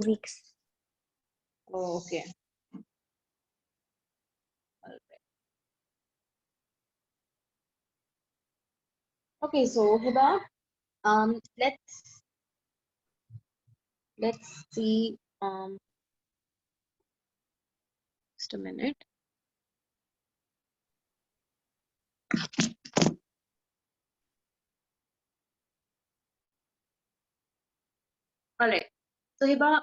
weeks. Oh, okay. All right. Okay, so Hiba, let's see. Just a minute. All right. So Hiba,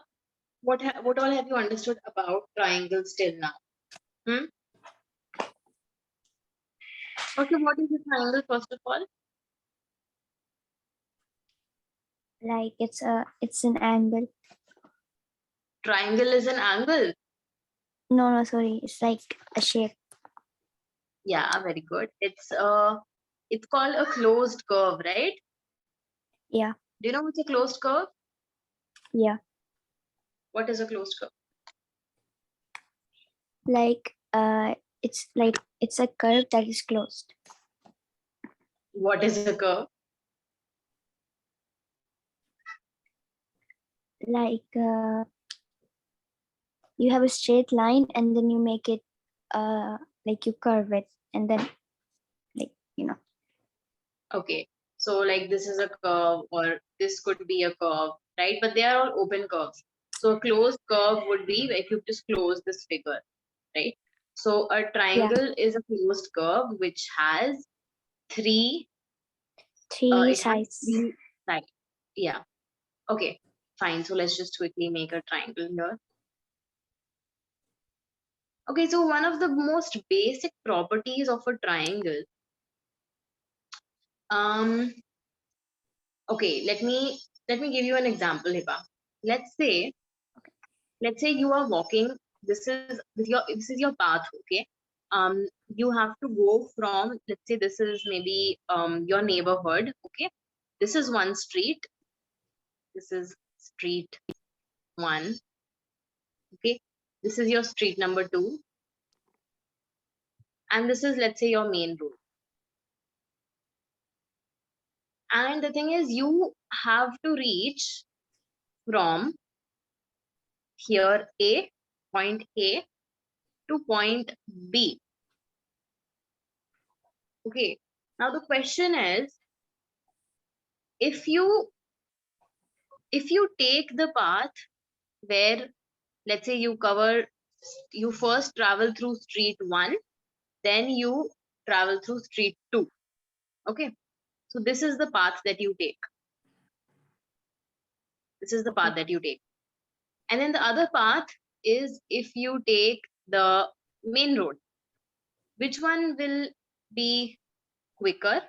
what all have you understood about triangles till now? Hmm? Okay, what is a triangle first of all? Like it's an angle. Triangle is an angle. No, sorry. It's like a shape. Yeah, very good. It's called a closed curve, right? Yeah, Do you know what's a closed curve? yeah. What is a closed curve? Like it's a curve that is closed. What is a curve? Like you have a straight line and then you make it like you curve it and then like Okay, so like this is a curve or this could be a curve, right? But they are all open curves. So a closed curve would be if you just close this figure, right? So a yeah, triangle is a closed curve which has three, three it has sides. three sides. Yeah. Okay, fine. So let's just quickly make a triangle here. Okay, so one of the most basic properties of a triangle, um, okay, let me give you an example, Hiba. Let's say, let's say you are walking. This is your path, okay? You have to go from, let's say this is maybe your neighborhood, okay? This is one street. This is street one, okay? This is your street number two, and this is, let's say, your main road. And the thing is, you have to reach from here point A to point B. Okay. Now the question is, if you take the path where, let's say, you first travel through street one, then you travel through street two. Okay. So this is the path that you take. This is the path Okay. that you take. And then the other path is if you take the main road. Which one will be quicker?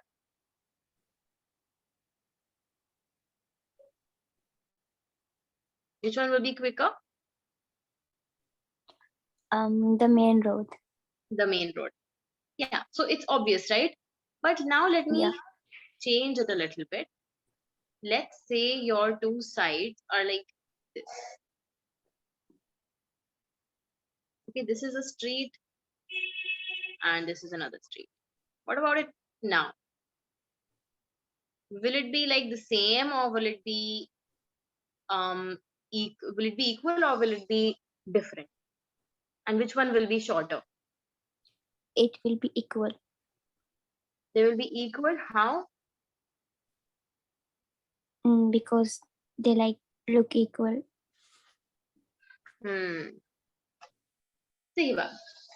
Which one will be quicker? The main road. The main road. Yeah, so it's obvious, right? But now let Yeah. me change it a little bit. Let's say your two sides are like this. Okay, this is a street and this is another street. What about it now? Will it be like the same, or will it be will it be equal, or will it be different? And which one will be shorter? It will be equal. They will be equal. How? Because they like look equal. See, Hiba,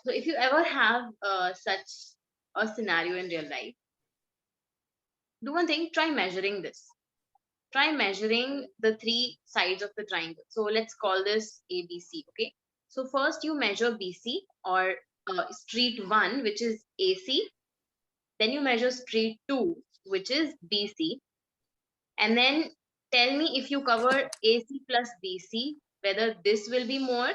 so if you ever have such a scenario in real life, do one thing, try measuring this. Try measuring the three sides of the triangle. So let's call this ABC, okay? So first you measure BC, or street 1, which is AC. Then you measure street 2, which is BC. And then tell me, if you cover AC plus BC, whether this will be more,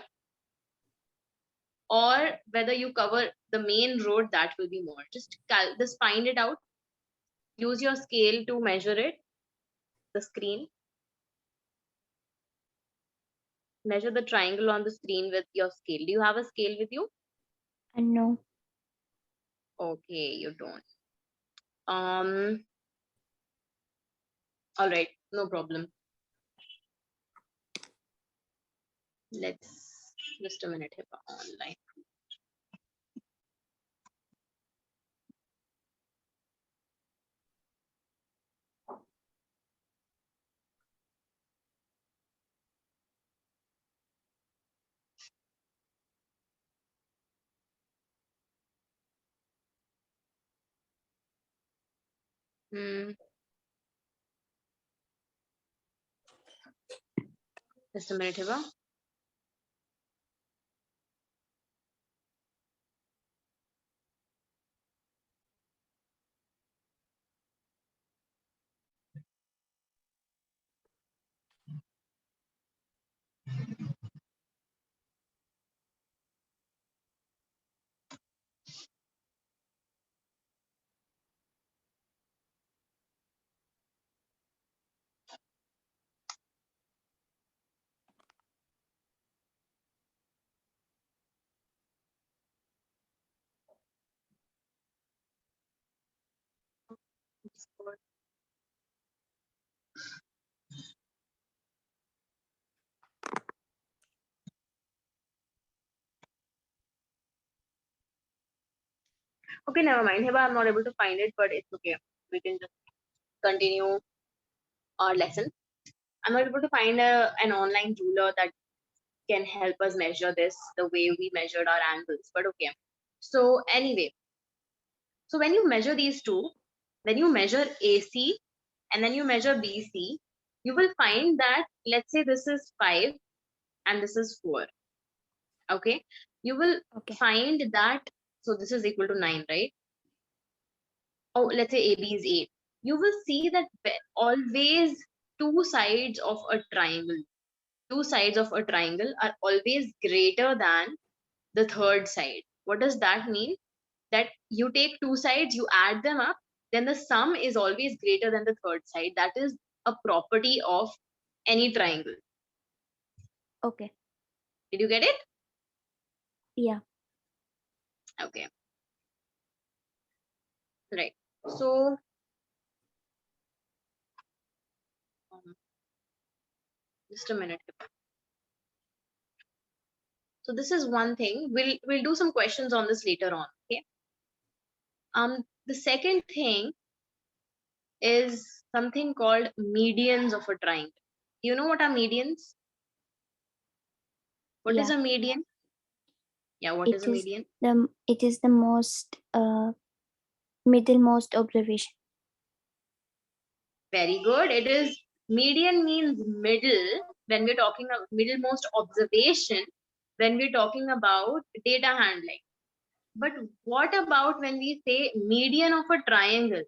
or whether you cover the main road, that will be more. Just find it out. Use your scale to measure it, the screen. Measure the triangle on the screen with your scale. Do you have a scale with you? And no. Okay, you don't. Um, all right, no problem. Let's just a minute here online. Hmm. Just a minute here. Okay, never mind. Hiba, I'm not able to find it, but it's okay. We can just continue our lesson. I'm not able to find an online ruler that can help us measure this the way we measured our angles, but okay. So anyway, so when you measure these two, when you measure AC and then you measure BC, you will find that, let's say this is 5 and this is 4. Okay. You will Okay. find that, so this is equal to 9, right? Oh, let's say AB is 8. You will see that always two sides of a triangle, two sides of a triangle are always greater than the third side. What does that mean? That you take two sides, you add them up, then the sum is always greater than the third side. That is a property of any triangle. Okay. Did you get it? Yeah. Okay. Right. So um, just a minute. So this is one thing. We'll do some questions on this later on. Okay. The second thing is something called medians of a triangle. You know what are medians? What is Yeah. a median? Yeah, what is a median? It is the most middlemost observation. Very good. It is median means middle when we're talking about middlemost observation when we're talking about data handling. But what about when we say median of a triangle?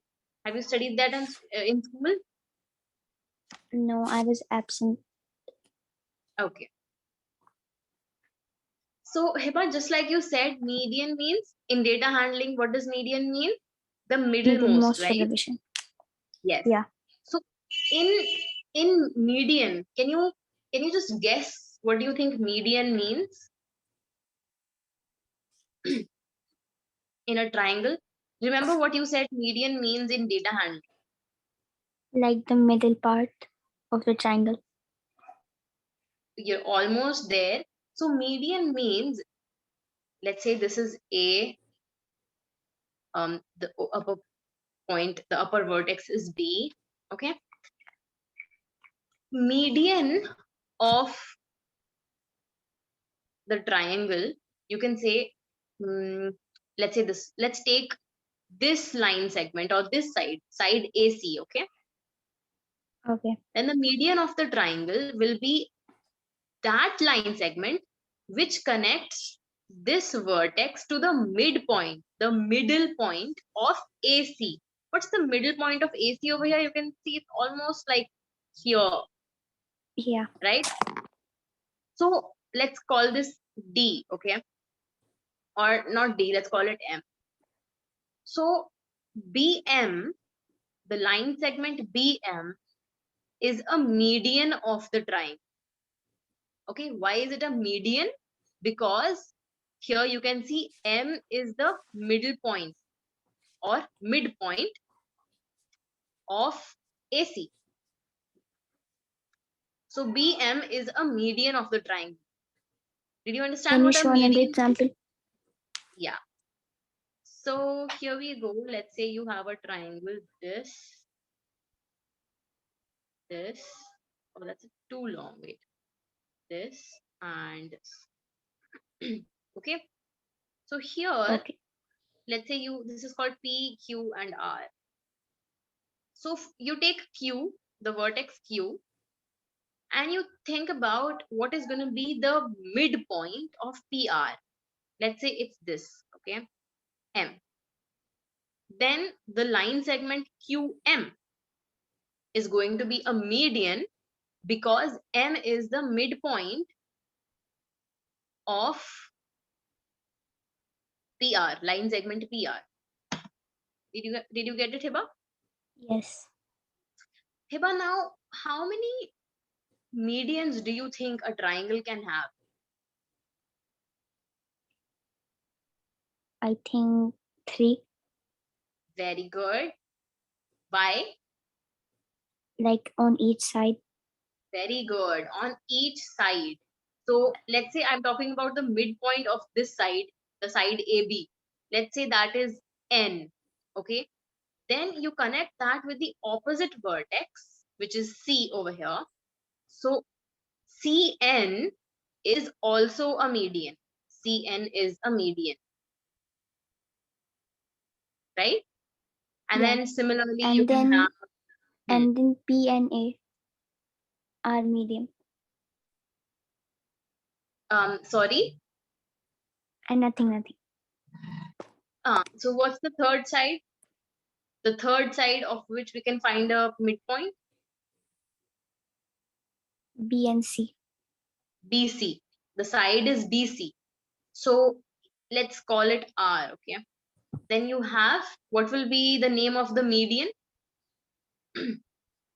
Have you studied that in school? No, I was absent. Okay. So, Hiba, just like you said, median means in data handling, what does median mean? The middlemost, Middlemost right? observation. Yes. Yeah. So, in median, can you just guess what do you think median means in a triangle? Remember what you said median means in data handling. Like the middle part of the triangle. You're almost there. So, median means, let's say this is A, the upper point, the upper vertex is B. Okay. Median of the triangle, you can say, mm, let's say this, let's take this line segment or this side AC. Okay. Okay. Then the median of the triangle will be that line segment which connects this vertex to the midpoint, the middle point of AC. What's the middle point of AC over here? You can see it's almost like here, Yeah. right? So let's call this D, okay? Or not D, let's call it M. So BM, the line segment BM, is a median of the triangle. Okay, why is it a median? Because here you can see M is the middle point or midpoint of AC. So BM is a median of the triangle. Did you understand Can you what a show another median is? example? Yeah. So here we go. Let's say you have a triangle, this. Oh, that's too long. Wait, this and this. Okay. So here, Okay. let's say this is called P, Q, and R. So you take Q, the vertex Q, and you think about what is going to be the midpoint of PR. Let's say it's this, okay, M. Then the line segment QM is going to be a median because M is the midpoint of PR, line segment PR. Did you get it, Hiba? Yes. Hiba, now how many medians do you think a triangle can have? I think 3. Very good. Why? Like on each side. Very good. On each side. So let's say I'm talking about the midpoint of this side, the side AB. Let's say that is N. Okay. Then you connect that with the opposite vertex, which is C over here. So CN is also a median. CN is a median, right? And Yeah. then similarly, you And can have. then P and A are medium. Sorry. And nothing. So what's the third side? The third side of which we can find a midpoint? B and C. BC. The side is BC. So let's call it R. Okay. Then you have, what will be the name of the median?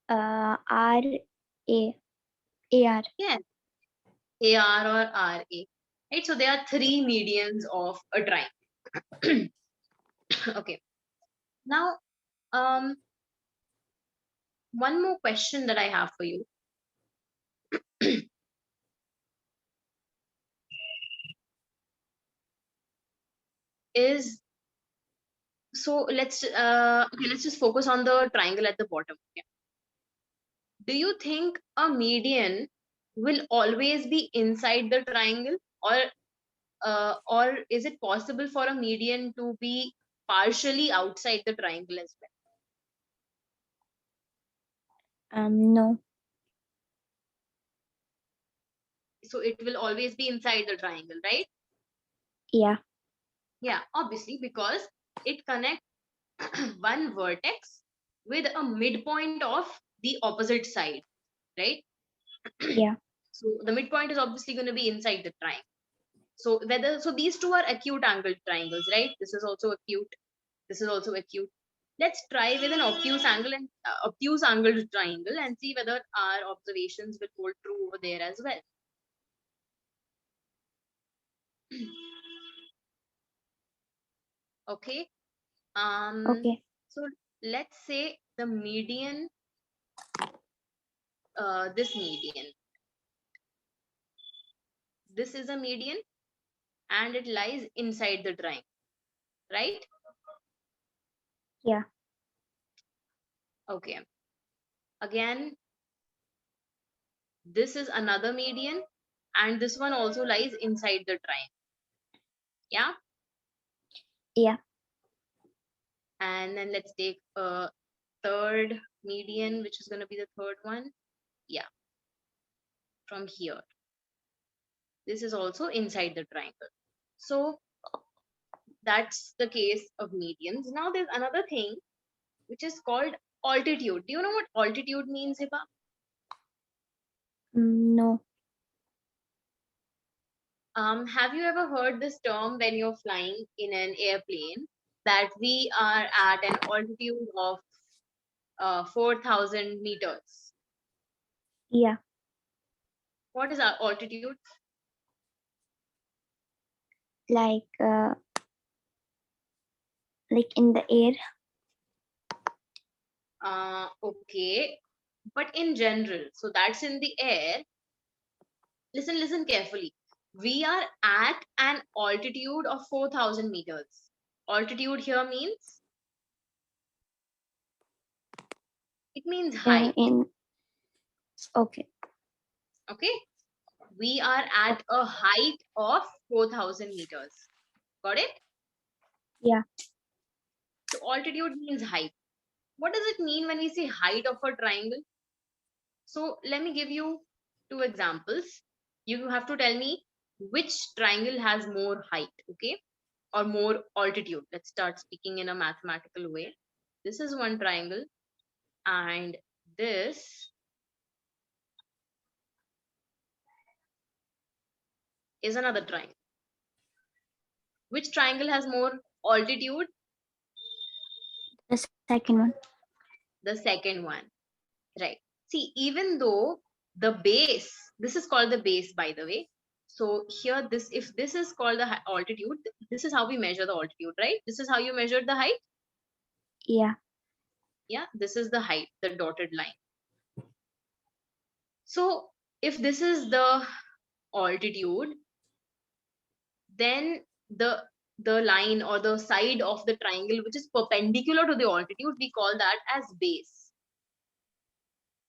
R A AR. Yes, AR or RA. Right. So there are three medians of a triangle. Okay. Now, um, one more question that I have for you is, so let's just focus on the triangle at the bottom. Okay. Do you think a median will always be inside the triangle, or is it possible for a median to be partially outside the triangle as well? No. So it will always be inside the triangle, right? Yeah. Yeah, obviously, because it connects one vertex with a midpoint of the opposite side, right? Yeah. So the midpoint is obviously going to be inside the triangle. So these two are acute angled triangles, right? This is also acute. This is also acute. Let's try with an obtuse angled triangle and see whether our observations will hold true over there as well. Okay. Okay. So let's say the median, this median. This is a median and it lies inside the triangle, right? Yeah. Okay. Again, this is another median and this one also lies inside the triangle. Yeah. Yeah. And then let's take a third median, which is going to be the third one. Yeah. From here. This is also inside the triangle. So that's the case of medians. Now there's another thing which is called altitude. Do you know what altitude means, Hiba? No. Have you ever heard this term when you're flying in an airplane that we are at an altitude of 4,000 meters? Yeah. What is our altitude? Like in the air. Okay, but in general, so that's in the air. Listen carefully. We are at an altitude of 4,000 meters. Altitude here means, it means height. In okay. Okay. We are at a height of 4,000 meters. Got it? Yeah. So altitude means height. What does it mean when we say height of a triangle? So let me give you two examples. You have to tell me which triangle has more height, okay? Or more altitude. Let's start speaking in a mathematical way. This is one triangle, and this is another triangle. Which triangle has more altitude? The second one. The second one, right? See, even though the base, this is called the base, by the way. So here, this, if this is called the altitude, this is how we measure the altitude, right? This is how you measure the height. Yeah. Yeah, this is the height, the dotted line. So if this is the altitude, then the line or the side of the triangle which is perpendicular to the altitude, we call that as base.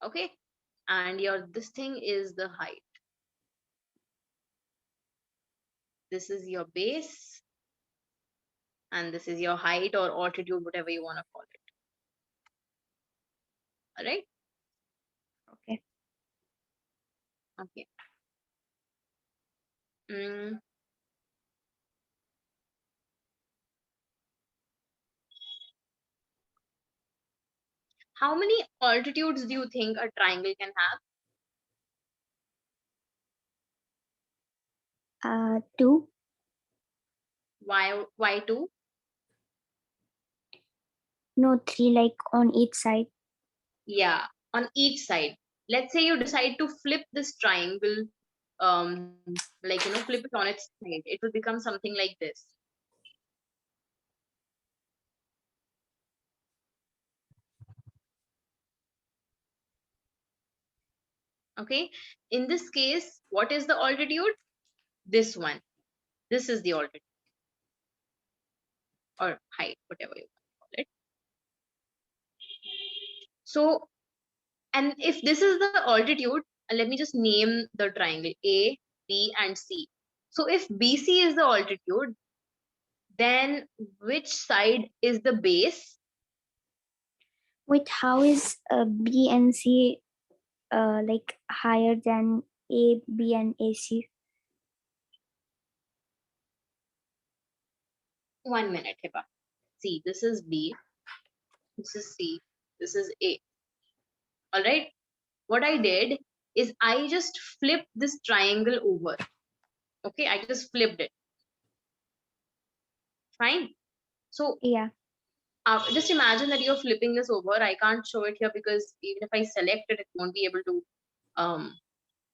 Okay, and your this thing is the height. This is your base, and this is your height or altitude, whatever you want to call it. All right. Okay. Okay. Mm, how many altitudes do you think a triangle can have? 2. Why two? No, 3, like on each side. Yeah, on each side. Let's say you decide to flip this triangle, like, flip it on its side. It will become something like this. Okay. In this case, what is the altitude? This one. This is the altitude or height, whatever you call it. So, and if this is the altitude, let me just name the triangle A, B, and C. So if BC is the altitude, then which side is the base? Wait, how is B and C like higher than A, B, and AC? 1 minute, Hiba. See, this is B, this is C, this is A. All right. What I did is I just flipped this triangle over. Okay, I just flipped it. Fine. So Yeah. just imagine that you're flipping this over. I can't show it here because even if I select it, it won't be able to um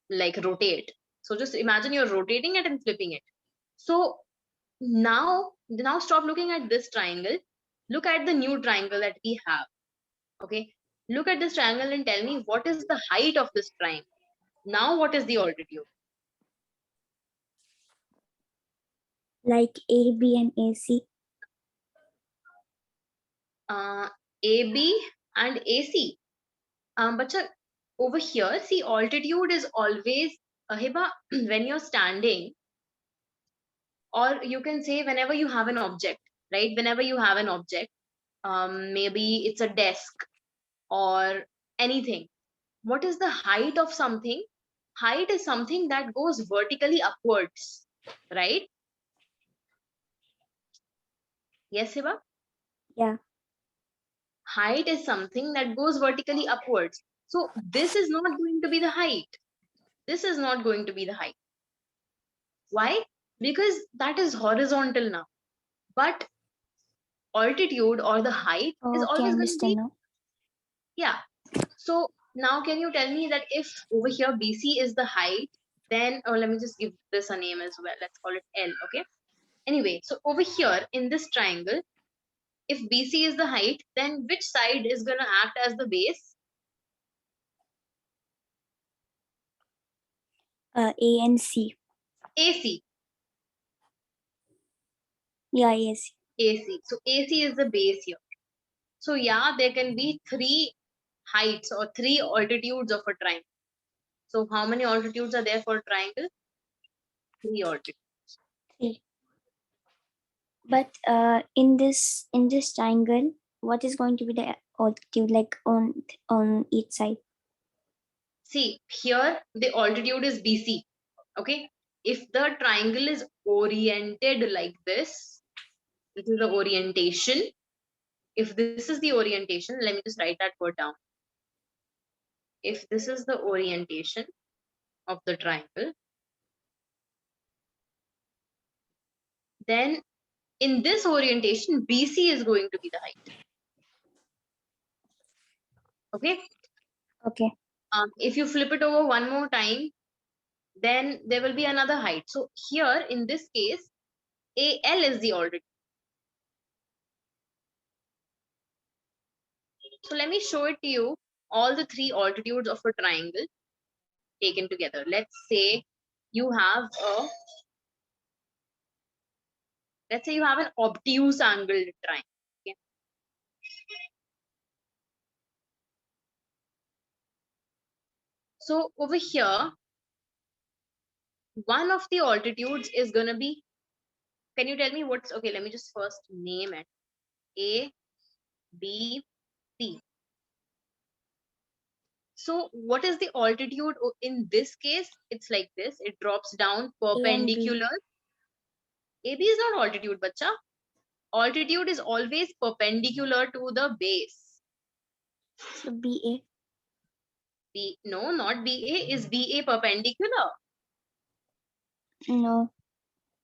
like rotate. So just imagine you're rotating it and flipping it. So now stop looking at this triangle. Look at the new triangle that we have. Okay. Look at this triangle and tell me what is the height of this triangle. Now what is the altitude? Like A, B, and AC. AB and AC. But sir, over here, see, altitude is always, Hiba, when you're standing, or you can say whenever you have an object, right? Whenever you have an object, maybe it's a desk or anything. What is the height of something? Height is something that goes vertically upwards, right? Yes, Hiba? Yeah. Height is something that goes vertically upwards. So this is not going to be the height. This is not going to be the height. Why? Because that is horizontal now. But altitude or the height is Okay, I always going to be, understand now. yeah. So now can you tell me that if over here BC is the height, then, oh, let me just give this a name as well. Let's call it L, okay? Anyway, so over here in this triangle, if BC is the height, then which side is going to act as the base? A and C. AC. Yeah, yes. AC. So AC is the base here. So yeah, there can be three heights or three altitudes of a triangle. So how many altitudes are there for a triangle? Three altitudes. Three. But in this triangle, what is going to be the altitude like on each side? See, here the altitude is BC. Okay. If the triangle is oriented like this is the orientation. If this is the orientation, let me just write that word down. If this is the orientation of the triangle, then in this orientation, BC is going to be the height. Okay. Okay. If you flip it over one more time, then there will be another height. So here in this case, AL is the altitude. So let me show it to you all the three altitudes of a triangle taken together. Let's say you have a let's say you have an obtuse angled triangle. Okay. So over here, one of the altitudes is gonna be. Can you tell me what's okay? Let me just first name it. A, B, C. So what is the altitude in this case? It's like this. It drops down A and B. perpendicular. AB is not altitude, bacha. Altitude is always perpendicular to the base. So BA. B no, not BA. Is BA perpendicular? No.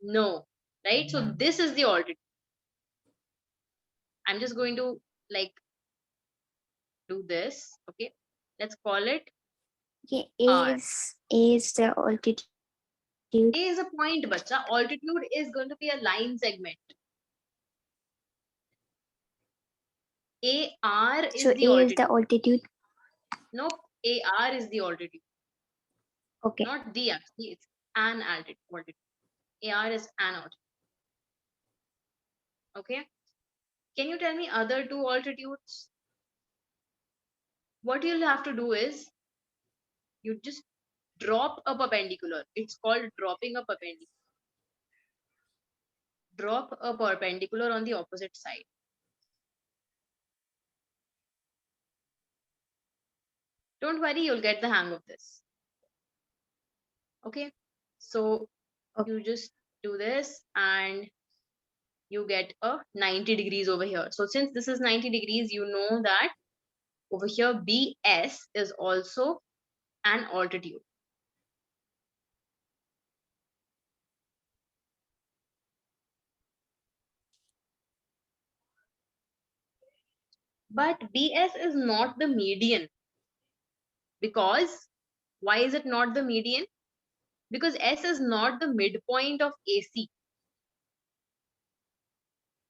No. Right? So this is the altitude. I'm just going to like do this. Okay. Let's call it Okay. R. A is the altitude. A is a point, bacha. Altitude is going to be a line segment. AR So is the A is altitude. the altitude. Nope. AR is the altitude. Okay. Not the actually, it's an altitude. AR is an altitude. Okay. Can you tell me other two altitudes? What you'll have to do is you just drop a perpendicular. It's called dropping a perpendicular. Drop a perpendicular on the opposite side. Don't worry, you'll get the hang of this. Okay. So you Okay. just do this and you get a 90 degrees over here. So since this is 90 degrees, you know that over here BS is also an altitude. But BS is not the median because why is it not the median? Because S is not the midpoint of AC.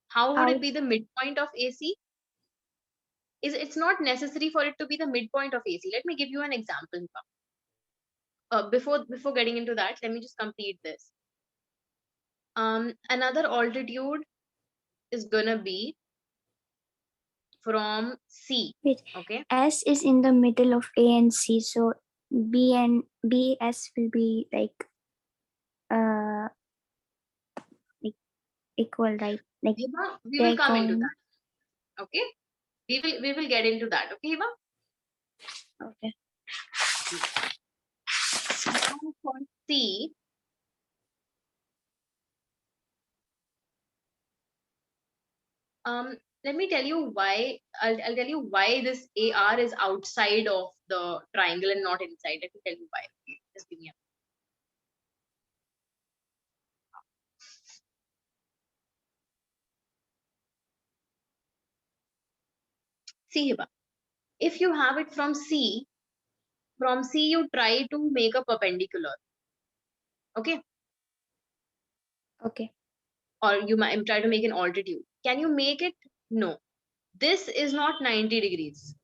How would it How? be the midpoint of AC? It's not necessary for it to be the midpoint of AC. Let me give you an example. Before getting into that, let me just complete this. Another altitude is gonna be from C. Wait. Okay. S is in the middle of A and C. So B and BS will be uh like equal, right? Like Hiba, we will they're come into going. that. Okay. We will get into that. Okay, Hiba? Okay. Now for C, let me tell you why. I'll tell you why this AR is outside of the triangle and not inside. Let me tell you why. Just give me a see, Hiba. If you have it from C you try to make a perpendicular. Okay. Okay. Or you might try to make an altitude. Can you make it? No. This is not 90 degrees,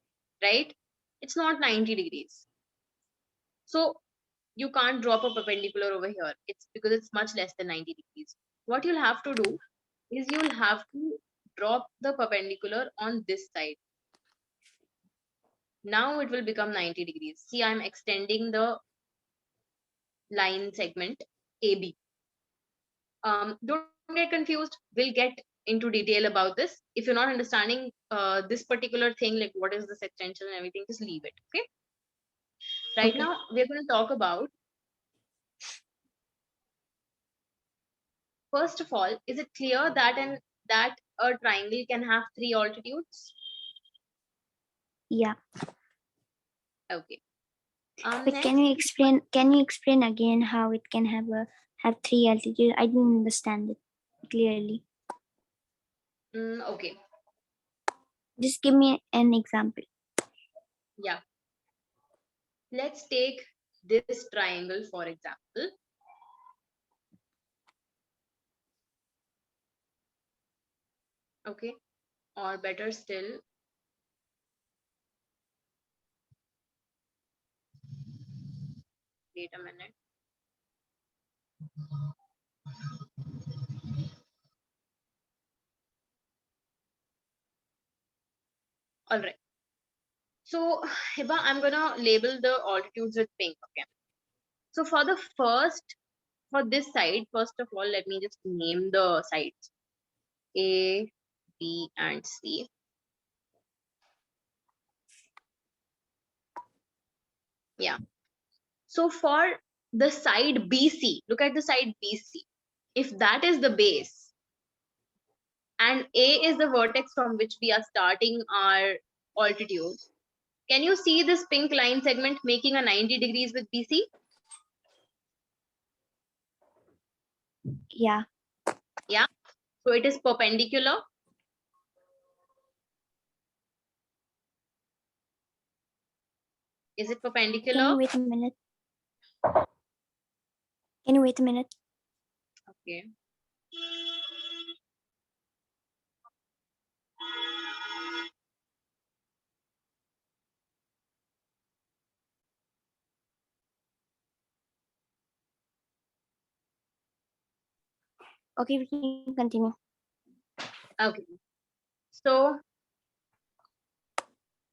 right? It's not 90 degrees. So you can't drop a perpendicular over here. It's because it's much less than 90 degrees. What you'll have to do is you'll have to drop the perpendicular on this side. Now it will become 90 degrees. See, I'm extending the line segment AB. Don't get confused. We'll get into detail about this. If you're not understanding this particular thing, like what is this extension and everything, just leave it. Okay. Right Okay. now, we're going to talk about, first of all, is it clear that a triangle can have three altitudes? Yeah. Okay. But Next. can you explain again how it can have three altitude? I didn't understand it clearly. Okay. Just give me an example. Yeah. Let's take this triangle for example. Okay. Or better still, wait a minute. All right. So, Hiba, I'm gonna label the altitudes with pink. Okay. So for this side, first of all, let me just name the sides A, B, and C. Yeah. So for the side BC, look at the side BC. If that is the base and A is the vertex from which we are starting our altitude, can you see this pink line segment making a 90 degrees with BC? Yeah. Yeah. So it is perpendicular. Is it Can you perpendicular? wait a minute? Can you wait a minute? Okay. Okay, we can continue. Okay. So,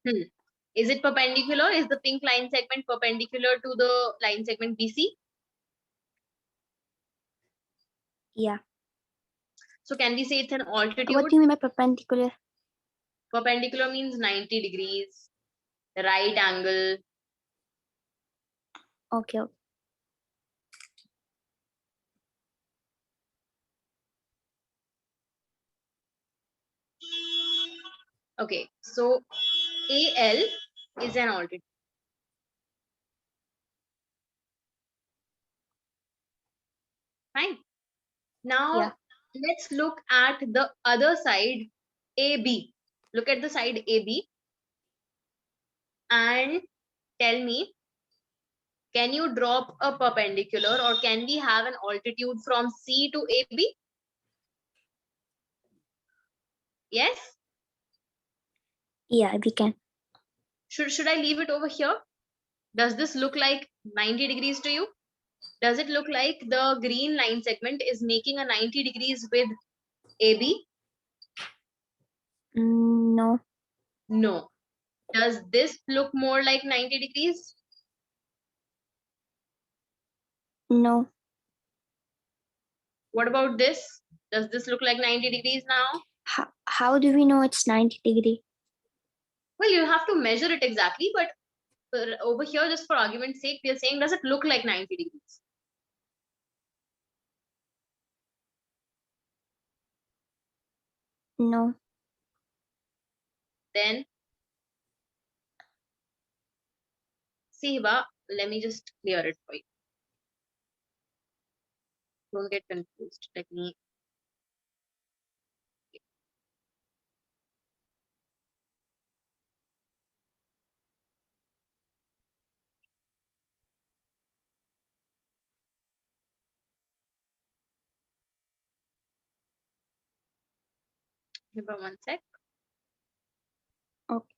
hmm, is it perpendicular? Is the pink line segment perpendicular to the line segment BC? Yeah. So can we say it's an What altitude? do you mean by perpendicular? Perpendicular means 90 degrees, right angle. Okay. Okay, so AL is an altitude. Fine. Yeah. Now let's look at the other side, AB. Look at the side AB and tell me, can you drop a perpendicular or can we have an altitude from C to AB? Yes? Yeah, we can. Should I leave it over here? Does this look like 90 degrees to you? Does it look like the green line segment is making a 90 degrees with AB? No. No. Does this look more like 90 degrees? No. What about this? Does this look like 90 degrees now? How do we know it's 90 degree? Well, you have to measure it exactly, but over here, just for argument's sake, we are saying, does it look like 90 degrees? No. Then, see, Hiba, let me just clear it for you. Don't get confused. Let me. Hiba, one sec. Okay. Okay.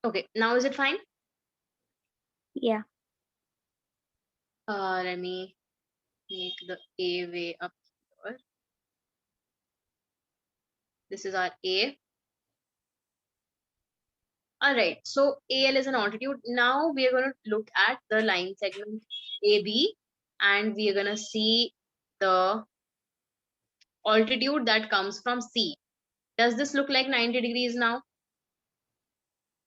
Okay, now is it fine? Yeah. Let me make the A way up here. This is our A. All right, so AL is an altitude. Now we are going to look at the line segment AB, and we are going to see the altitude that comes from C. Does this look like 90 degrees now?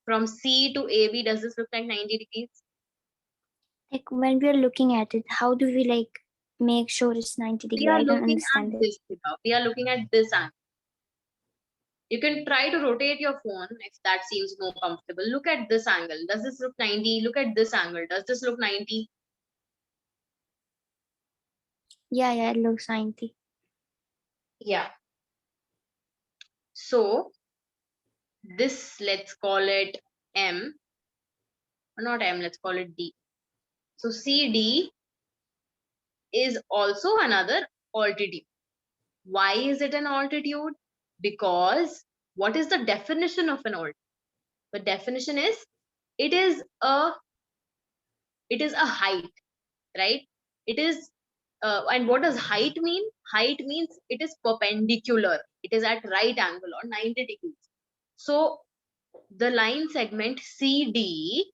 From C to AB, does this look like 90 degrees? Like when we're looking at it, how do we like make sure it's 90 We degree? are I don't looking at understand it. this, Shiva. We are looking at this angle. You can try to rotate your phone if that seems more comfortable. Look at this angle. Does this look 90? Look at this angle. Does this look 90? Yeah, it looks 90. Yeah. So this, let's call it M. Or not M, let's call it D. So CD is also another altitude. Why is it an altitude? Because what is the definition of an altitude? The definition is it is a height, right? It is and what does height mean? Height means it is perpendicular. It is at right angle or 90 degrees. So the line segment CD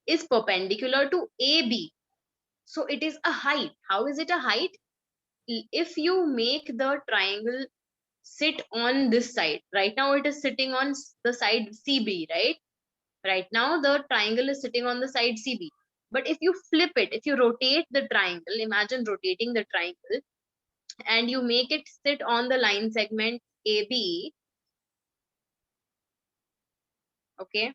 is perpendicular to AB. So it is a height. How is it a height? If you make the triangle sit on this side, right now it is sitting on the side CB, right? Right now the triangle is sitting on the side CB. But if you flip it, if you rotate the triangle, imagine rotating the triangle, and you make it sit on the line segment AB, okay?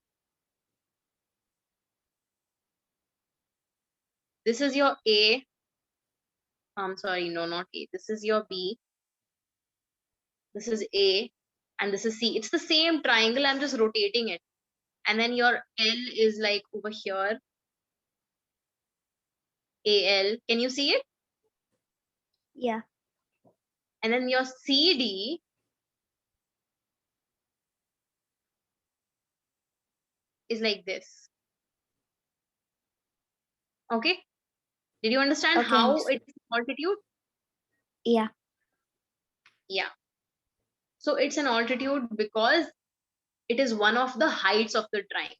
This is your A. I'm sorry, no, not A. This is your B. This is A. And this is C. It's the same triangle. I'm just rotating it. And then your L is like over here. AL. Can you see it? Yeah. And then your CD is like this. Okay? Did you understand Okay, how understood. it's altitude? Yeah. Yeah. So it's an altitude because it is one of the heights of the triangle.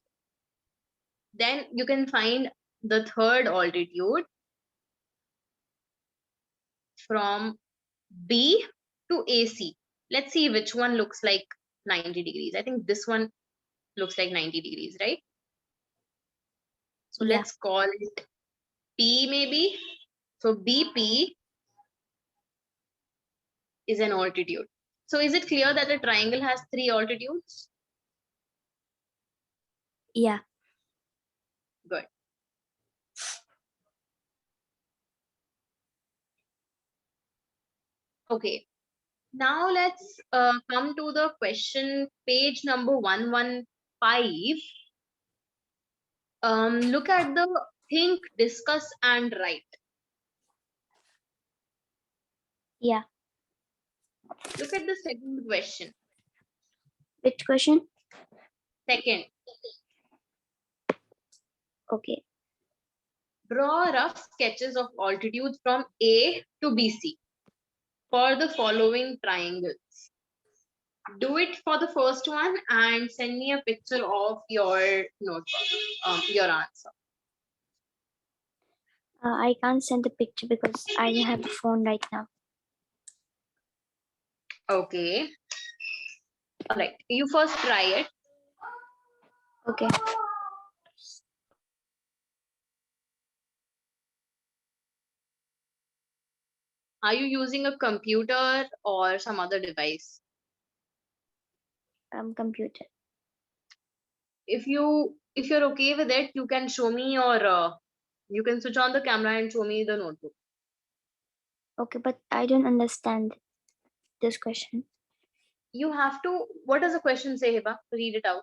Then you can find the third altitude from B to AC. Let's see which one looks like 90 degrees. I think this one looks like 90 degrees, right? So Yeah. let's call it P maybe. So BP is an altitude. So is it clear that a triangle has three altitudes? Yeah. Good. Okay. Now let's come to the question, page number 115. Look at the think, discuss, and write. Yeah. Look at the second question. Which question? Second, Okay. draw rough sketches of altitudes from A to BC for the following triangles. Do it for the first one and send me a picture of your notebook, your answer. I can't send the picture because I don't have the phone right now. Okay. All right. You first try it. Okay. Are you using a computer or some other device? Computer. If you're okay with it, you can show me your you can switch on the camera and show me the notebook. Okay, but I don't understand this question. You have to. What does the question say, Hiba? Read it out.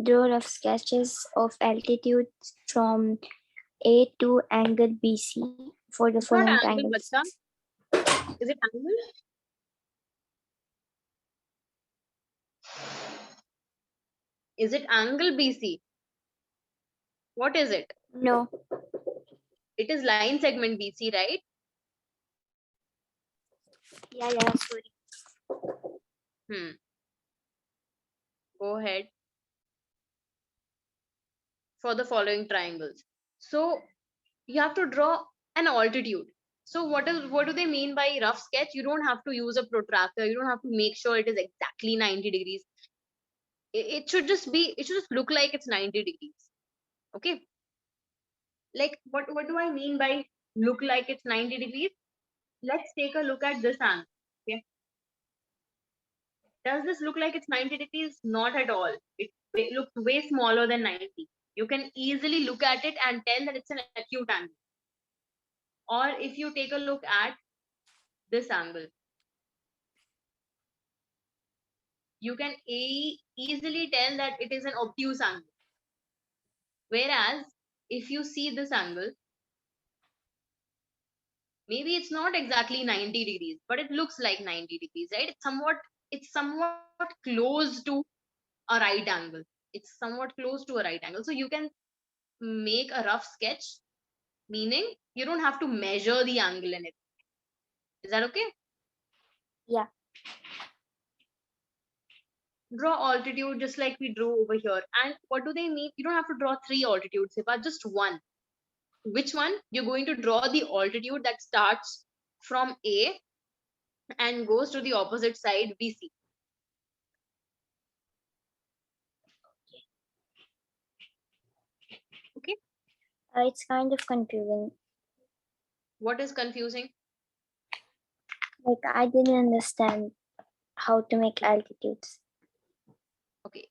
Draw rough sketches of altitudes from A to angle BC for the It's not following angle, triangles. bacha. Is it angle? Is it angle BC? What is it? No. It is line segment BC, right? Yeah, sorry. Hmm. Go ahead for the following triangles. So you have to draw an altitude. So what do they mean by rough sketch? You don't have to use a protractor. You don't have to make sure it is exactly 90 degrees. It should just be. It should just look like it's 90 degrees. Okay. Like what do I mean by look like it's 90 degrees? Let's take a look at this angle. Okay. Does this look like it's 90 degrees? Not at all. It looks way smaller than 90. You can easily look at it and tell that it's an acute angle. Or if you take a look at this angle, you can easily tell that it is an obtuse angle. Whereas if you see this angle, maybe it's not exactly 90 degrees, but it looks like 90 degrees, right? It's somewhat close to a right angle. It's somewhat close to a right angle. So you can make a rough sketch, meaning you don't have to measure the angle in it. Is that okay? Yeah. Draw altitude just like we drew over here. And what do they mean? You don't have to draw three altitudes, but just one. Which one? You're going to draw the altitude that starts from A and goes to the opposite side, BC. Okay. It's kind of confusing. What is confusing? Like, I didn't understand how to make altitudes. Okay.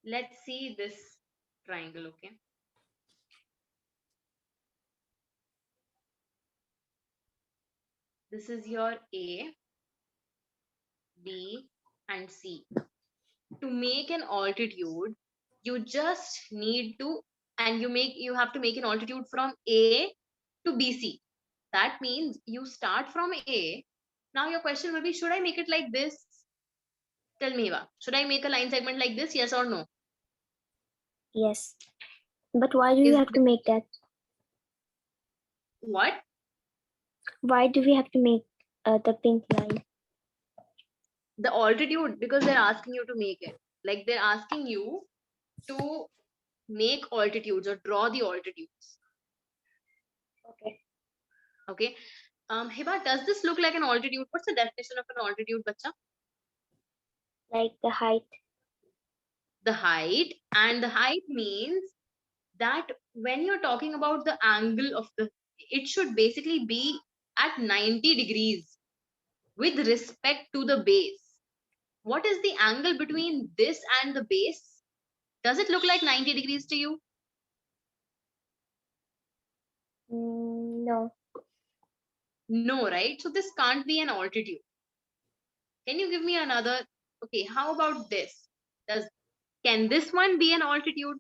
Let's see this triangle. Okay. This is your A, B, and C. To make an altitude, you just need to, and you have to make an altitude from A to BC. That means you start from A. Now your question will be, should I make it like this? Tell me, Eva, should I make a line segment like this? Yes or no? Yes. But why do we Is have to make that? what? Why do we have to make the pink line? The altitude, because they're asking you to make it. Like they're asking you to make altitudes or draw the altitudes. Okay. Okay. Hiba, does this look like an altitude? What's the definition of an altitude, bacha? Like the height. The height, and the height means that when you're talking about the angle of the, it should basically be at 90 degrees with respect to the base. What is the angle between this and the base? Does it look like 90 degrees to you? No. No, right? So this can't be an altitude. Can you give me another? Okay, how about this? Does Can this one be an altitude?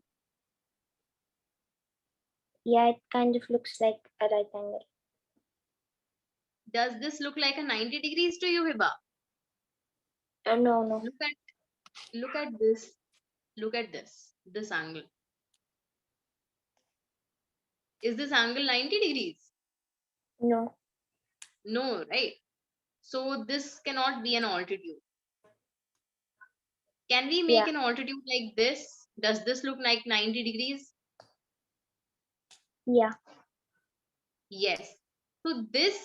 Yeah, it kind of looks like a right angle. Does this look like a 90 degrees to you, Hiba? No. Look at this. Look at this angle. Is this angle 90 degrees? No. No, right? So this cannot be an altitude. Can we make Yeah. an altitude like this? Does this look like 90 degrees? Yeah. Yes. So this,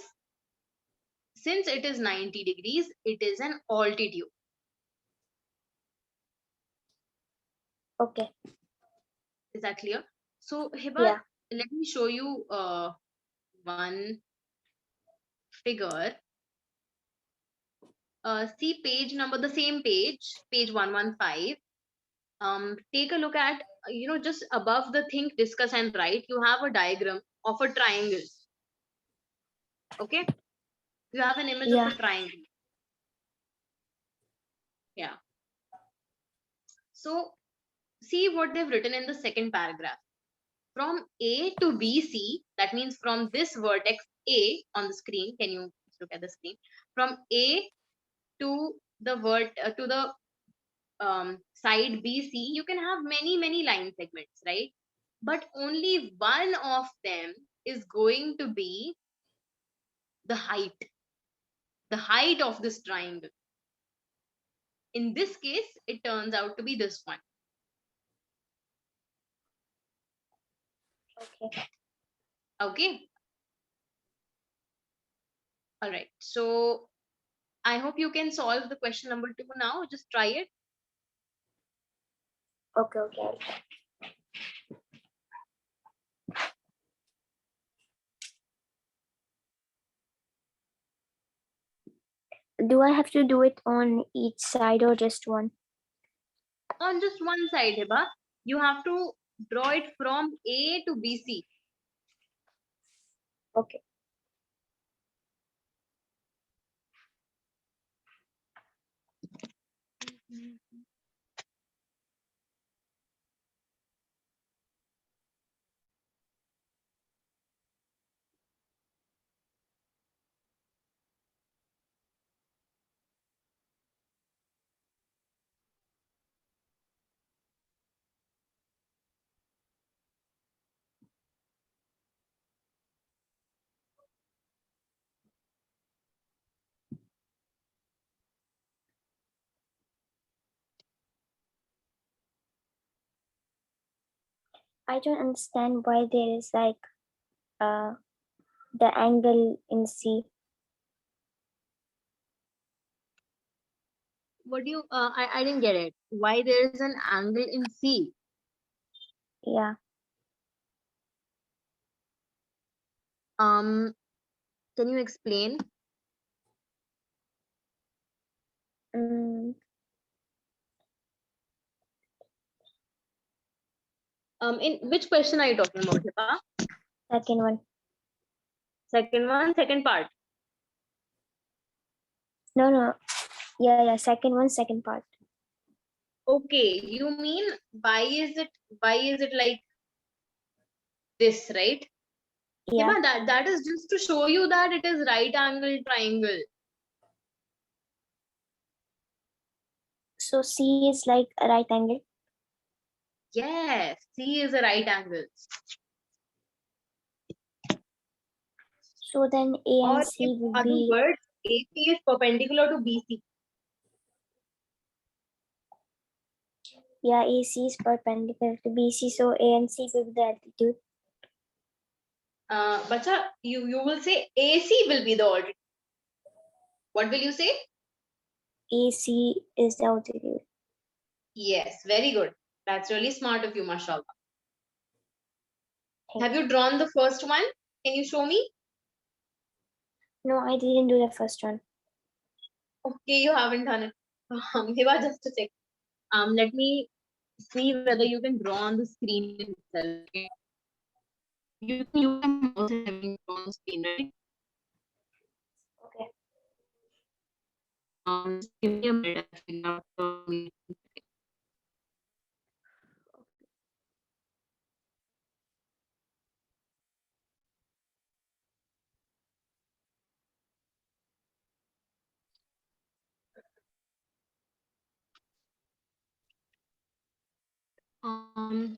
since it is 90 degrees, it is an altitude. Okay. Is that clear? So Hiba, Yeah. let me show you one figure. See the same page 115. Take a look at, just above the think, discuss, and write, you have a diagram of a triangle. Okay, you have an image of Yeah. a triangle. Yeah. So see what they've written in the second paragraph. From A to BC, that means from this vertex A on the screen. Can you look at the screen? From A to the side BC, you can have many line segments, right? But only one of them is going to be the height of this triangle. In this case, it turns out to be this one. Okay. Okay. All right. So I hope you can solve the question number 2 now. Just try it. Okay. Okay. Do I have to do it on each side or just one? On just one side, Hiba, you have to draw it from A to BC. Okay. I don't understand why there is like uh the angle in C. What do you? I didn't get it. Why there is an angle in C? Yeah. Can you explain? Mm, In which question are you talking about, Hiba? second one. Second one, second part. No, no. Yeah. Second one, second part. Okay, you mean why is it like this, right? Yeah. Hiba, that is just to show you that it is right angle triangle. So C is like a right angle. Yes, C is a right angle. So then A Or and in C will other be, words, AC is perpendicular to BC. yeah, AC is perpendicular to BC. So A and C will be the altitude. Bacha, you will say AC will be the altitude. What will you say? AC is the altitude. Yes, very good. That's really smart of you, mashallah. Thank Have you drawn the first one? Can you show me? No, I didn't do the first one. Okay, you haven't done it. Hiba, just a sec. Let me see whether you can draw on the screen itself. Okay? You can use the mouse and everything to draw on the screen, right? Okay. Just give me a minute. I'll figure out the um.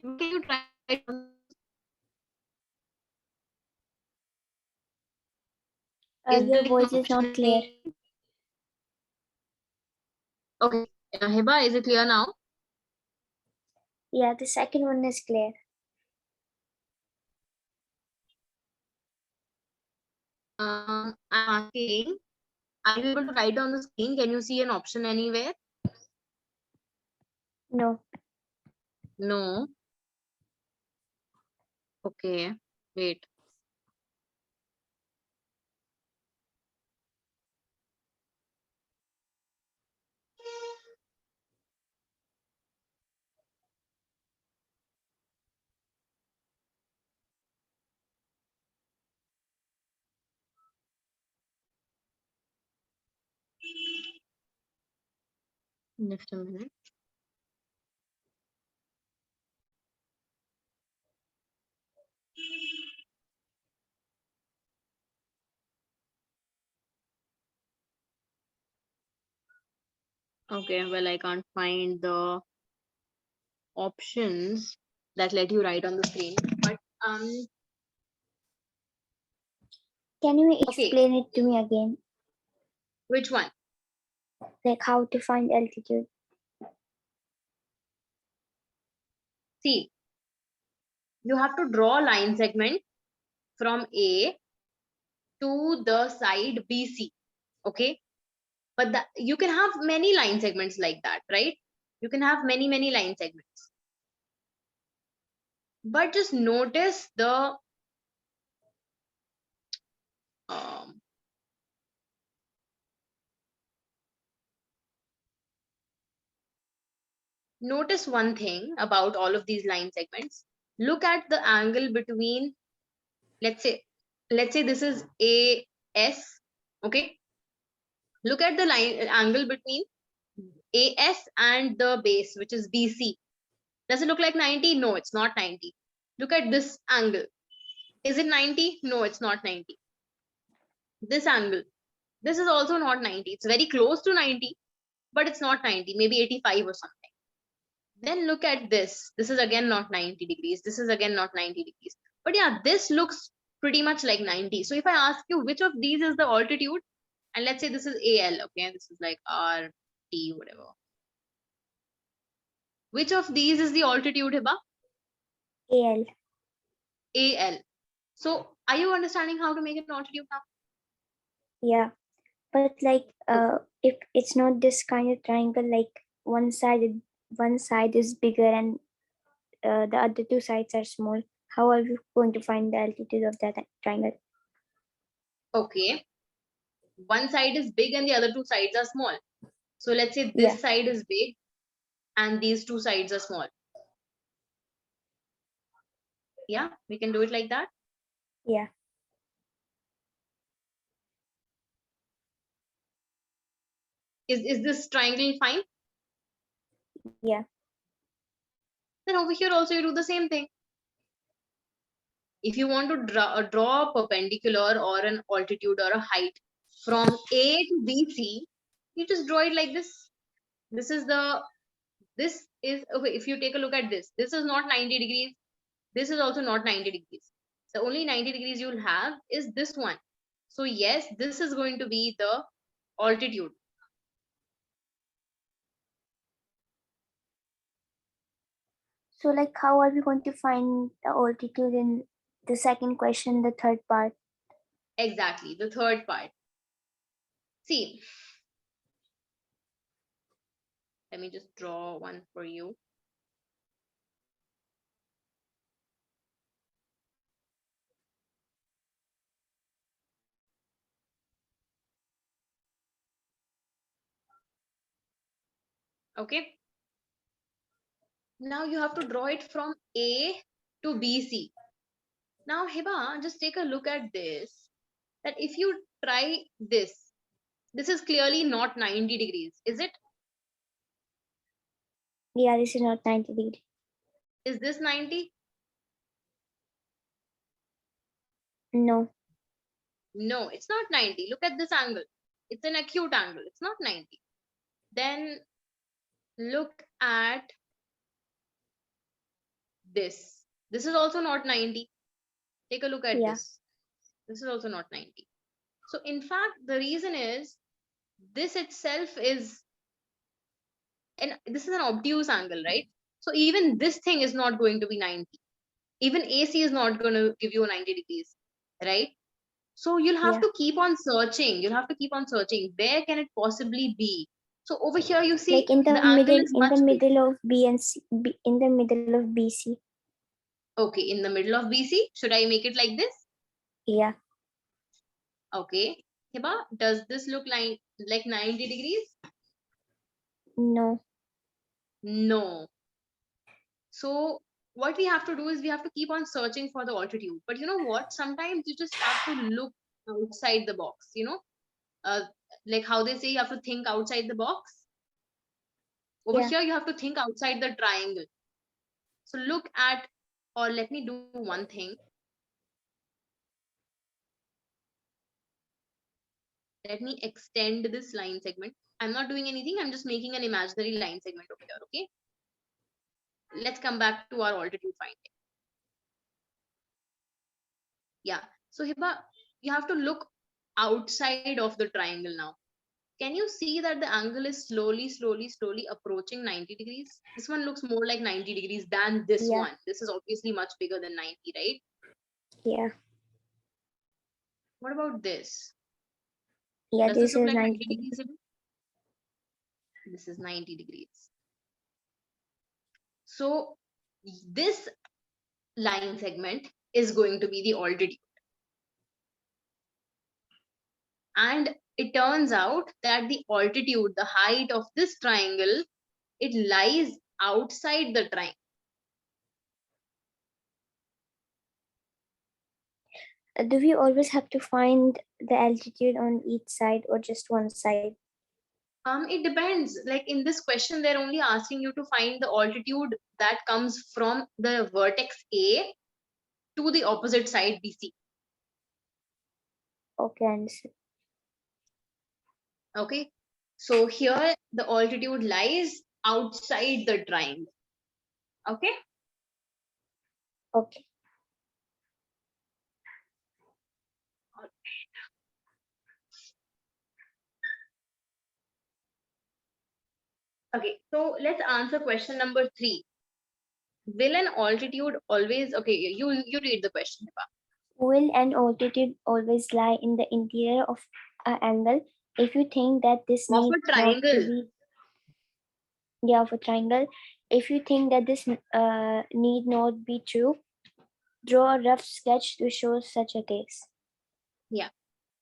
Can you try it? Is Your there an voice is option? not clear. Okay, Hiba, is it clear now? Yeah, the second one is clear. I'm asking, are you able to write on the screen? Can you see an option anywhere? No. No. Okay. Wait. Just a minute. Okay, well, I can't find the options that let you write on the screen. But Can you okay, explain it to me again? which one? Like how to find altitude? See, you have to draw a line segment from A to the side BC. Okay, but you can have many line segments like that, right? You can have many line segments, but just um, notice one thing about all of these line segments. Look at the angle between, let's say let's say this is AS. Okay, look at the line angle between AS and the base, which is BC. Does it look like 90? No, it's not 90. Look at this angle. Is it 90? No, it's not 90. This angle, this is also not 90. It's very close to 90, but it's not 90, maybe 85 or something. Then look at this. This is again not 90 degrees. This is again not 90 degrees. But yeah, this looks pretty much like 90. So if I ask you which of these is the altitude, and let's say this is AL, okay, this is like RT, whatever. Which of these is the altitude, Hiba? AL. AL. So are you understanding how to make an altitude now? Yeah. But like Okay. if it's not this kind of triangle, like one side is bigger and the other two sides are small, how are you going to find the altitude of that triangle? Okay. One side is big and the other two sides are small. So let's say Yeah. this side is big and these two sides are small. Yeah, we can do it like that. Yeah. Is this triangle fine? Yeah. Then over here also you do the same thing. If you want to draw a perpendicular or an altitude or a height from A to BC, you just draw it like this. This is okay. If you take a look at this, this is not 90 degrees. This is also not 90 degrees. The only 90 degrees you'll have is this one. So yes, this is going to be the altitude. So like how are we going to find the altitude in the second question, the third part? Exactly, the third part. See, let me just draw one for you. Okay. Now you have to draw it from A to BC. Now, Hiba, just take a look at this. That if you try this is clearly not 90 degrees, is it? Yeah, this is not 90 degrees. Is this 90? No. No, it's not 90. Look at this angle. It's an acute angle. It's not 90. Then look at this. This is also not 90. Take a look at Yeah. this. This is also not 90. So, in fact, the reason is this itself is, and this is an obtuse angle, right? So, even this thing is not going to be 90. Even AC is not going to give you 90 degrees, right? So, you'll have Yeah. to keep on searching. You'll have to keep on searching. Where can it possibly be? So, over here, you Like see the angle is in much the big. middle of B and C, in the middle of BC. Okay, in the middle of BC, should I make it like this? Yeah. Okay. Hiba, does this look like 90 degrees? No. No. So what we have to do is we have to keep on searching for the altitude. But you know what? Sometimes you just have to look outside the box, uh, like how they say you have to think outside the box. Over Yeah. here, you have to think outside the triangle. So look at, or let me do one thing. Let me extend this line segment. I'm not doing anything. I'm just making an imaginary line segment over here. Okay. Let's come back to our altitude finding. Yeah. So Hiba, you have to look outside of the triangle now. Can you see that the angle is slowly approaching 90 degrees? This one looks more like 90 degrees than this Yeah. one. This is obviously much bigger than 90, right? Yeah. What about this? Yeah, Does this this look is like 90 90 degrees. degrees? Hiba? This is 90 degrees. So this line segment is going to be the altitude. And it turns out that the altitude, the height of this triangle, it lies outside the triangle. Do we always have to find the altitude on each side or just one side? It depends. Like in this question, they're only asking you to find the altitude that comes from the vertex A to the opposite side BC. Okay, understood. Okay. So here the altitude lies outside the triangle. Okay. Okay. Okay. So let's answer question number 3. Will an altitude always, okay, you read the question, Hiba. Will an altitude always lie in the interior of an angle? If you think that this Of need a not to triangle. be, yeah, of a triangle, if you think that this need not be true, draw a rough sketch to show such a case. Yeah.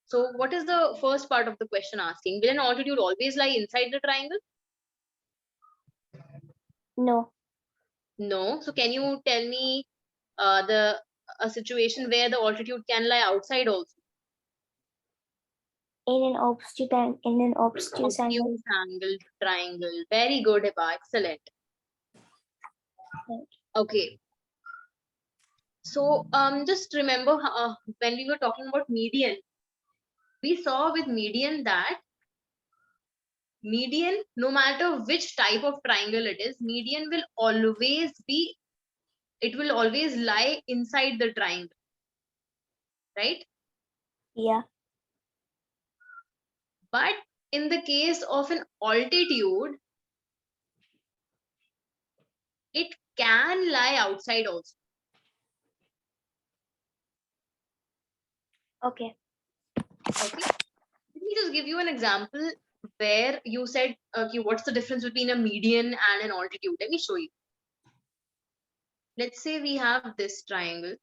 So what is the first part of the question asking? Will an altitude always lie inside the triangle? No. No. So can you tell me the a situation where the altitude can lie outside also? In an obtuse angle. Obtuse angle triangle. Very good, Hiba. Excellent. Okay. So just remember when we were talking about median, we saw with median that median, no matter which type of triangle it is, median will always be, it will always lie inside the triangle, right? Yeah. But in the case of an altitude, it can lie outside also. Okay. Okay. Let me just give you an example where you said, okay, what's the difference between a median and an altitude? Let me show you. Let's say we have this triangle.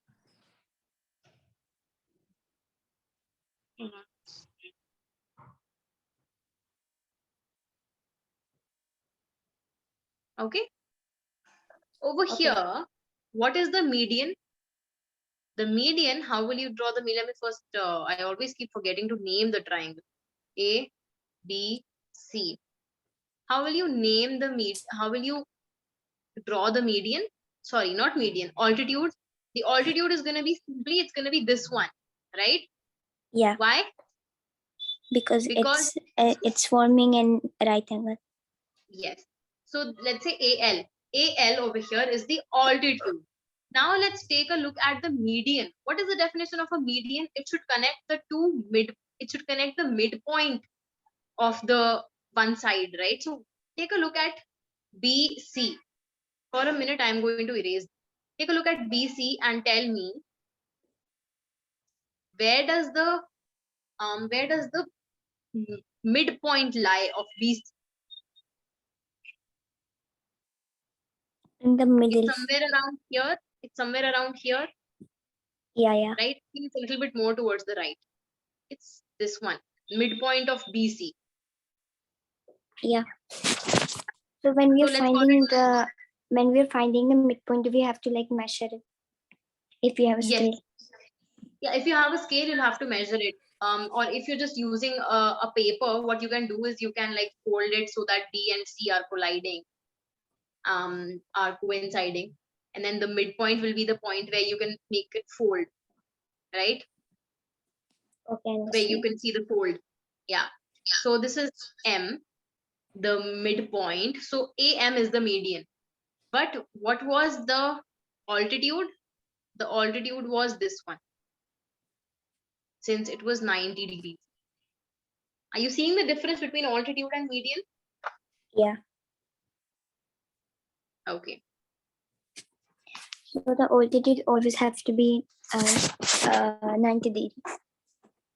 Mhm. Okay. Over Okay. here, what is the median? The median, how will you draw the median? Let me first, I always keep forgetting to name the triangle. A, B, C. How will you name the how will you draw the median? Sorry, not median, altitude. The altitude is going to be simply, it's going to be this one, right? Yeah. Why? Because Because, it's forming an right angle. yes. So let's say AL. AL over here is the altitude. Now let's take a look at the median. What is the definition of a median? It should connect the two mid, it should connect the midpoint of the one side, right? So take a look at BC. For a minute, I'm going to erase. Take a look at BC and tell me where does the midpoint lie of BC? In the It's middle. somewhere around here. It's somewhere around here, Yeah, yeah. right? It's a little bit more towards the right. It's this one, midpoint of BC. Yeah. So when So we're let's call finding it, the midpoint, we have to like measure it if we have a yes. scale. Yeah, if you have a scale, you'll have to measure it. Or if you're just using a paper, what you can do is you can like fold it so that B and C are colliding, are coinciding. And then the midpoint will be the point where you can make it fold, right? Okay, Where you understood. can see the fold. Yeah. So this is M. the midpoint. So AM is the median. But what was the altitude? The altitude was this one, since it was 90 degrees. Are you seeing the difference between altitude and median? Yeah. Okay. So the altitude always have to be 90 degrees.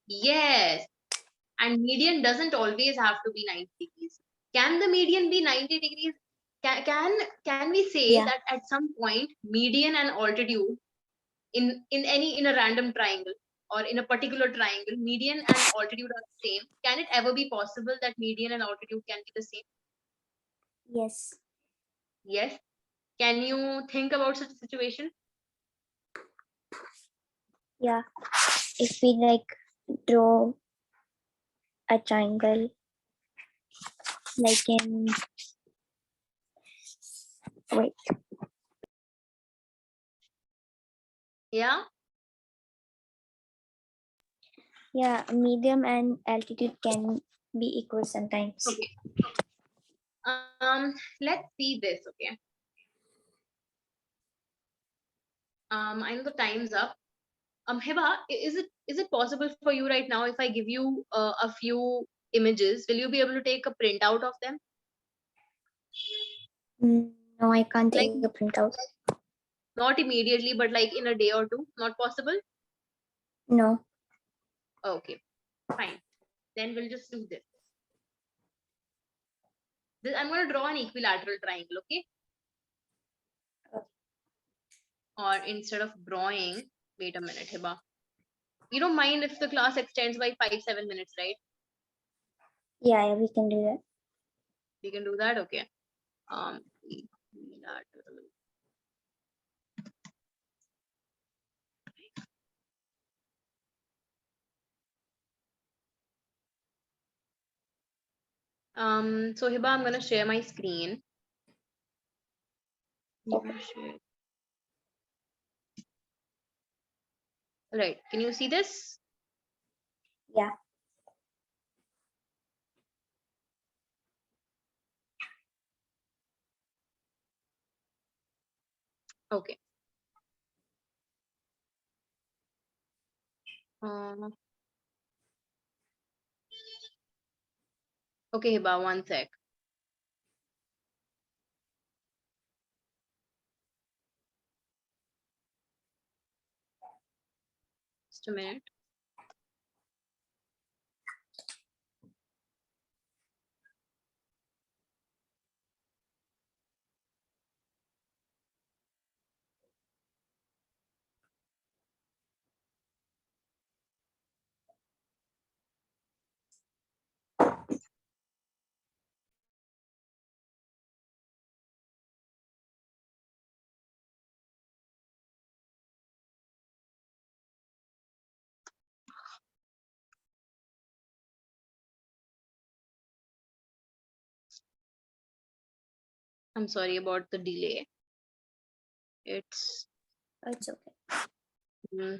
Yes. And median doesn't always have to be 90 degrees. Can the median be 90 degrees? Can we say Yeah. that at some point median and altitude in a random triangle or in a particular triangle, median and altitude are the same? Can it ever be possible that median and altitude can be the same? Yes. Yes. Can you think about such a situation? Yeah. If we like draw a triangle like in wait. Yeah. Yeah, medium and altitude can be equal sometimes. Okay. Let's see this. Okay. I know the time's up. Hiba, is it possible for you right now if I give you a few images, will you be able to take a printout of them? No, I can't Like take a printout. not immediately, but like in a day or two. Not possible? No. Okay, fine. Then we'll just do this. I'm going to draw an equilateral triangle, okay? Or instead of drawing, wait a minute, Hiba. You don't mind if the class extends by 5-7 minutes, right? Yeah, we can do that. We can do that, okay. Equilateral. So Hiba, I'm gonna share my screen. Okay. Right. Can you see this? Yeah. Okay. Uh, okay, Hiba, one sec. Just a minute. I'm sorry about the delay. It's It's okay. mm,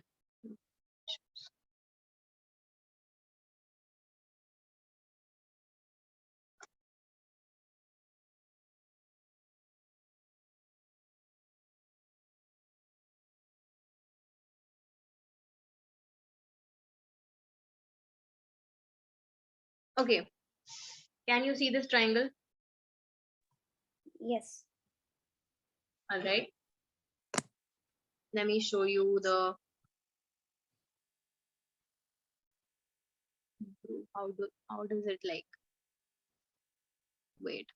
okay. Can you see this triangle? Yes. All right. Let me show you the how does it like wait.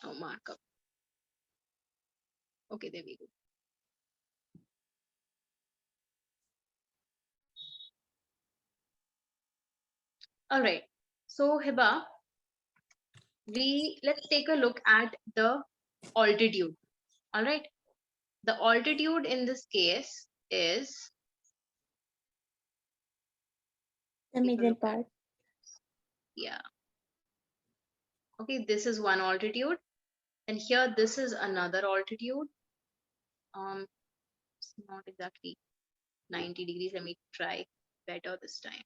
Oh, markup. Okay, there we go. All right. So Hiba, let's take a look at the altitude. All right. The altitude in this case is, The take a middle look at, part. yeah. Okay, this is one altitude, and here this is another altitude. It's not exactly 90 degrees. Let me try better this time.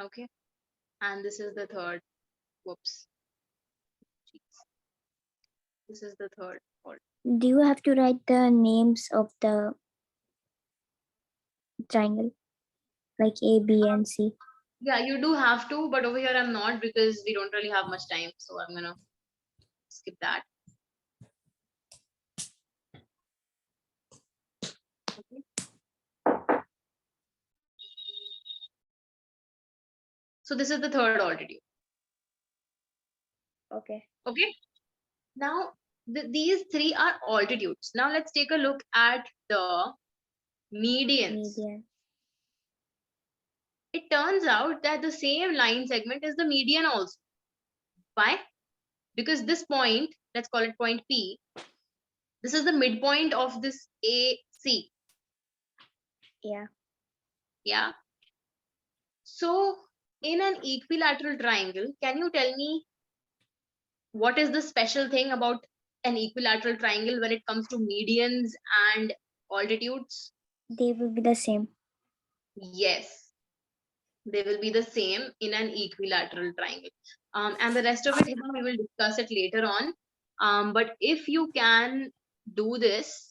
Okay. And this is the third. Whoops. Jeez. This is the third chord. Do you have to write the names of the triangle, like A, B, and C? Yeah, you do have to, but over here I'm not because we don't really have much time. So I'm gonna skip that. Okay. So this is the third altitude. Okay. Okay. Now these three are altitudes. Now let's take a look at the medians. Median. It turns out that the same line segment is the median also. Why? Because this point, let's call it point P, this is the midpoint of this AC. Yeah. Yeah. So in an equilateral triangle, can you tell me what is the special thing about an equilateral triangle when it comes to medians and altitudes? They will be the same. Yes, they will be the same in an equilateral triangle. And the rest of it, we will discuss it later on. But if you can do this,